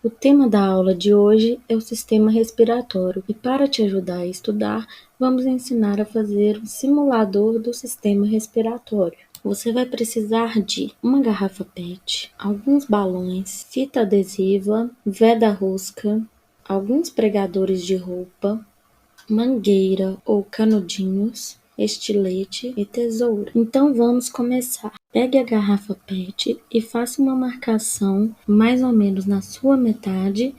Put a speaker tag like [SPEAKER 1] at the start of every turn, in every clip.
[SPEAKER 1] O tema da aula de hoje é o sistema respiratório e para te ajudar a estudar, vamos ensinar a fazer um simulador do sistema respiratório. Você vai precisar de uma garrafa PET, alguns balões, fita adesiva, veda rosca, alguns pregadores de roupa, mangueira ou canudinhos, estilete e tesoura. Então vamos começar. Pegue a garrafa PET e faça uma marcação mais ou menos na sua metade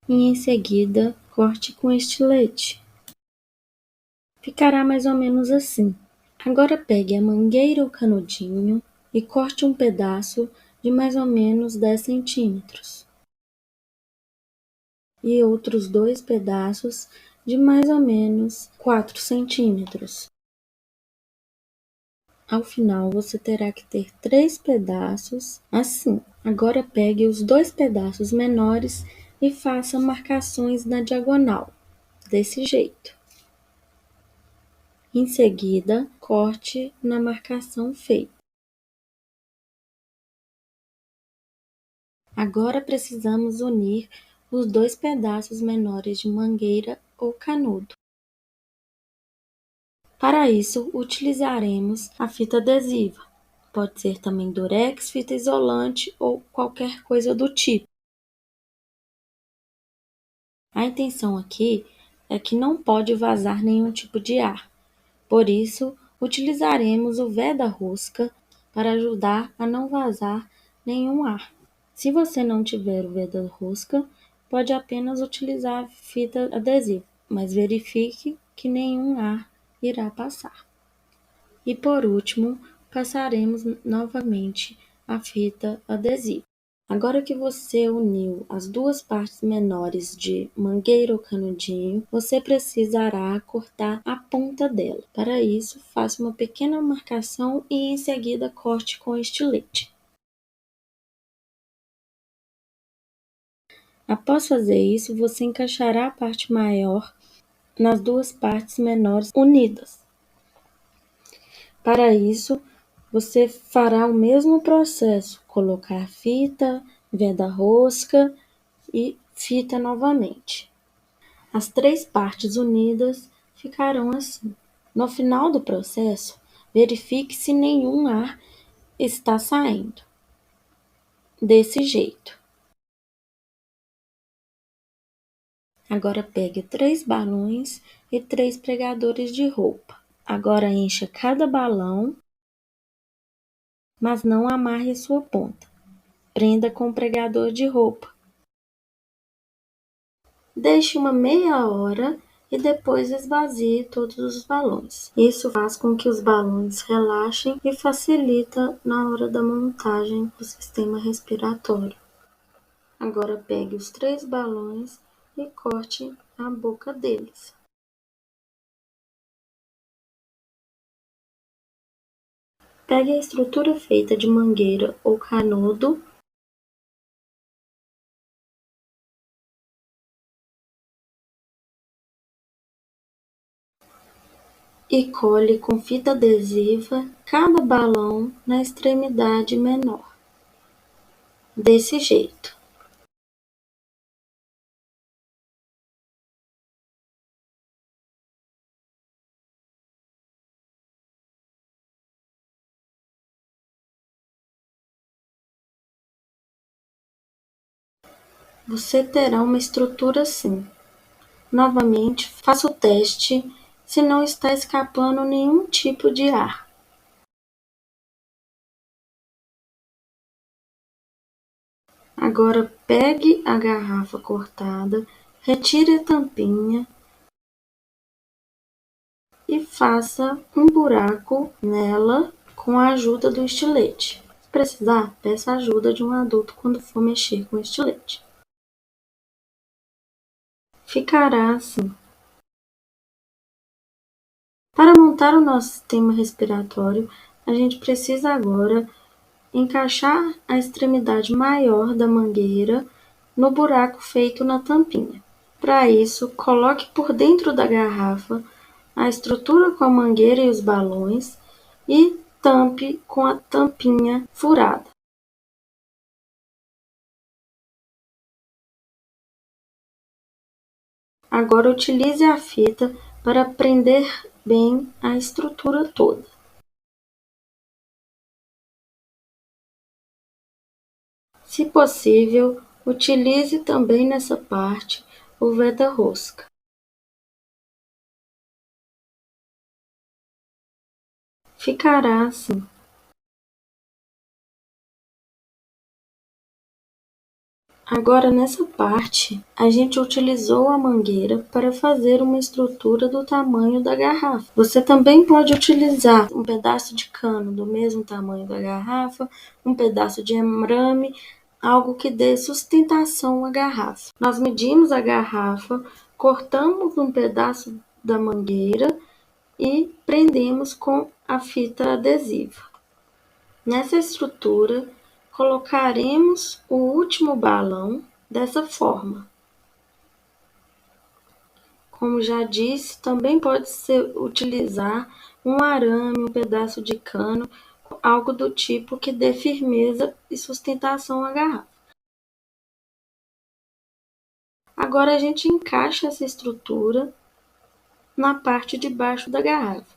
[SPEAKER 1] e em seguida corte com estilete. Ficará mais ou menos assim. Agora pegue a mangueira ou canudinho e corte um pedaço de mais ou menos 10 centímetros. E outros dois pedaços de mais ou menos 4 centímetros. Ao final, você terá que ter 3 pedaços assim. Agora pegue os 2 pedaços menores e faça marcações na diagonal, desse jeito. Em seguida, corte na marcação feita. Agora precisamos unir os 2 pedaços menores de mangueira ou canudo. Para isso, utilizaremos a fita adesiva. Pode ser também durex, fita isolante ou qualquer coisa do tipo. A intenção aqui é que não pode vazar nenhum tipo de ar. Por isso, utilizaremos o veda-rosca para ajudar a não vazar nenhum ar. Se você não tiver o veda-rosca, pode apenas utilizar fita adesiva, mas verifique que nenhum ar irá passar. E por último, passaremos novamente a fita adesiva. Agora que você uniu as 2 partes menores de mangueira ou canudinho, você precisará cortar a ponta dela. Para isso, faça uma pequena marcação e em seguida corte com estilete. Após fazer isso, você encaixará a parte maior nas 2 partes menores unidas. Para isso, você fará o mesmo processo, colocar fita, veda rosca e fita novamente. As 3 partes unidas ficarão assim. No final do processo, verifique se nenhum ar está saindo. Desse jeito. Agora pegue 3 balões e 3 pregadores de roupa. Agora encha cada balão, mas não amarre sua ponta. Prenda com o pregador de roupa. Deixe uma meia hora e depois esvazie todos os balões. Isso faz com que os balões relaxem e facilita na hora da montagem do sistema respiratório. Agora pegue os 3 balões e corte a boca deles. Pegue a estrutura feita de mangueira ou canudo e cole com fita adesiva cada balão na extremidade menor. Desse jeito. Você terá uma estrutura assim. Novamente, faça o teste se não está escapando nenhum tipo de ar. Agora pegue a garrafa cortada, retire a tampinha e faça um buraco nela com a ajuda do estilete. Se precisar, peça a ajuda de um adulto quando for mexer com o estilete. Ficará assim. Para montar o nosso sistema respiratório, a gente precisa agora encaixar a extremidade maior da mangueira no buraco feito na tampinha. Para isso, coloque por dentro da garrafa a estrutura com a mangueira e os balões e tampe com a tampinha furada. Agora utilize a fita para prender bem a estrutura toda. Se possível, utilize também nessa parte o veda-rosca. Ficará assim. Agora, nessa parte, a gente utilizou a mangueira para fazer uma estrutura do tamanho da garrafa. Você também pode utilizar um pedaço de cano do mesmo tamanho da garrafa, um pedaço de arame, algo que dê sustentação à garrafa. Nós medimos a garrafa, cortamos um pedaço da mangueira e prendemos com a fita adesiva. Nessa estrutura, colocaremos o último balão dessa forma. Como já disse, também pode-se utilizar um arame, um pedaço de cano, algo do tipo que dê firmeza e sustentação à garrafa. Agora a gente encaixa essa estrutura na parte de baixo da garrafa.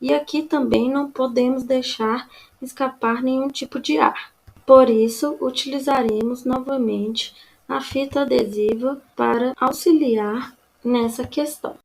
[SPEAKER 1] E aqui também não podemos deixar escapar nenhum tipo de ar. Por isso, utilizaremos novamente a fita adesiva para auxiliar nessa questão.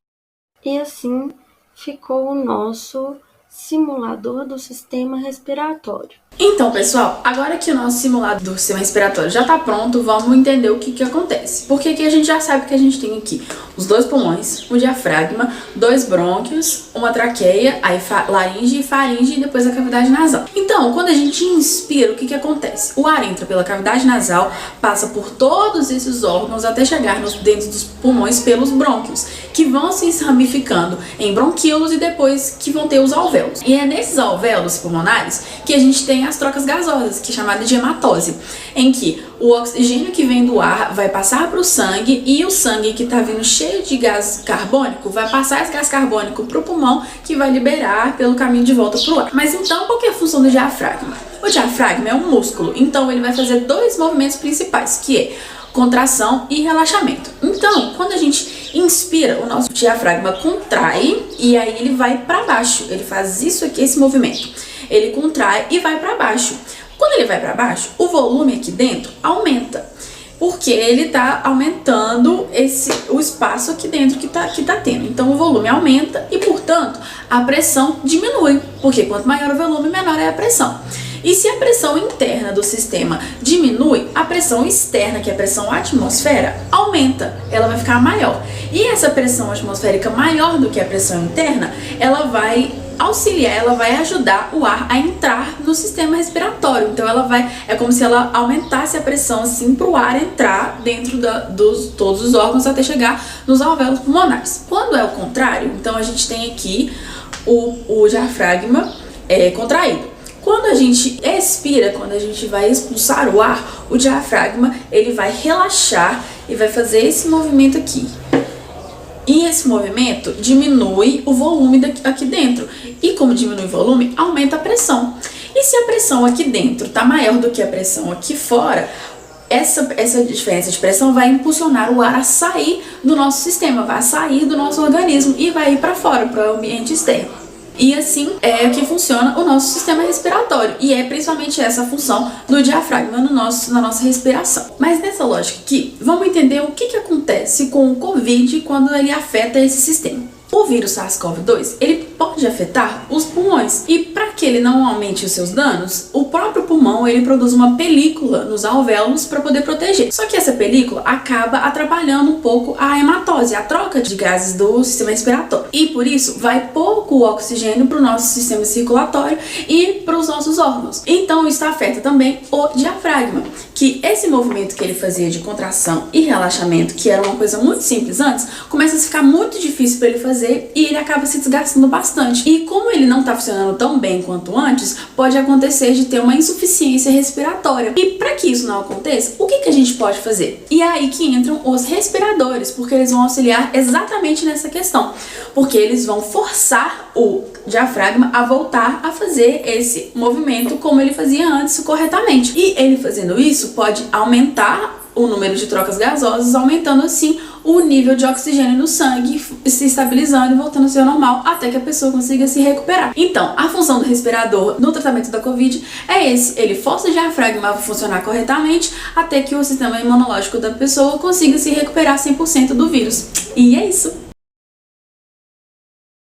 [SPEAKER 1] E assim ficou o nosso simulador do sistema respiratório.
[SPEAKER 2] Então, pessoal, agora que o nosso simulador do sistema respiratório já está pronto, vamos entender o que acontece. Porque aqui a gente já sabe que a gente tem aqui os 2 pulmões, um diafragma, 2 brônquios, uma traqueia, aí laringe e faringe e depois a cavidade nasal. Então, quando a gente inspira, o que acontece? O ar entra pela cavidade nasal, passa por todos esses órgãos até chegar dentro dos pulmões pelos brônquios, que vão se ramificando em bronquíolos e depois que vão ter os alvéolos. E é nesses alvéolos pulmonares que a gente tem as trocas gasosas, que é chamada de hematose, em que o oxigênio que vem do ar vai passar para o sangue e o sangue que está vindo cheio de gás carbônico vai passar esse gás carbônico para o pulmão, que vai liberar pelo caminho de volta para o ar. Mas então, qual que é a função do diafragma? O diafragma é um músculo, então ele vai fazer 2 movimentos principais, que é contração e relaxamento. Então, quando a gente inspira, o nosso diafragma contrai e aí ele vai para baixo. Ele faz isso aqui, esse movimento. Ele contrai e vai para baixo. Quando ele vai para baixo, o volume aqui dentro aumenta, porque ele está aumentando o espaço aqui dentro que tá tendo. Então, o volume aumenta e, portanto, a pressão diminui, porque quanto maior o volume, menor é a pressão. E se a pressão interna do sistema diminui, a pressão externa, que é a pressão atmosfera, aumenta, ela vai ficar maior. E essa pressão atmosférica maior do que a pressão interna, ela vai auxiliar, ela vai ajudar o ar a entrar no sistema respiratório. Então é como se ela aumentasse a pressão assim para o ar entrar dentro todos os órgãos até chegar nos alvéolos pulmonares. Quando é o contrário, então a gente tem aqui o diafragma contraído. Quando a gente expira, quando a gente vai expulsar o ar, o diafragma ele vai relaxar e vai fazer esse movimento aqui. E esse movimento diminui o volume aqui dentro. E como diminui o volume, aumenta a pressão. E se a pressão aqui dentro está maior do que a pressão aqui fora, essa diferença de pressão vai impulsionar o ar a sair do nosso sistema, vai sair do nosso organismo e vai ir para fora, para o ambiente externo. E assim é que funciona o nosso sistema respiratório. E é principalmente essa a função do diafragma na nossa respiração. Mas nessa lógica aqui, vamos entender o que acontece com o Covid quando ele afeta esse sistema. O vírus SARS-CoV-2, ele pode afetar os pulmões. E para que ele não aumente os seus danos, o próprio pulmão ele produz uma película nos alvéolos para poder proteger. Só que essa película acaba atrapalhando um pouco a hematose, a troca de gases do sistema respiratório. E por isso vai pouco oxigênio para o nosso sistema circulatório e para os nossos órgãos. Então isso afeta também o diafragma, que esse movimento que ele fazia de contração e relaxamento, que era uma coisa muito simples antes, começa a ficar muito difícil para ele fazer e ele acaba se desgastando bastante. E como ele não está funcionando tão bem quanto antes, pode acontecer de ter uma insuficiência respiratória. E para que isso não aconteça, o que a gente pode fazer? E é aí que entram os respiradores, porque eles vão auxiliar exatamente nessa questão, porque eles vão forçar o diafragma a voltar a fazer esse movimento como ele fazia antes corretamente. E ele fazendo isso pode aumentar o número de trocas gasosas, aumentando assim o nível de oxigênio no sangue se estabilizando e voltando ao seu normal até que a pessoa consiga se recuperar. Então, a função do respirador no tratamento da Covid é esse: ele força o diafragma a funcionar corretamente até que o sistema imunológico da pessoa consiga se recuperar 100% do vírus. E é isso!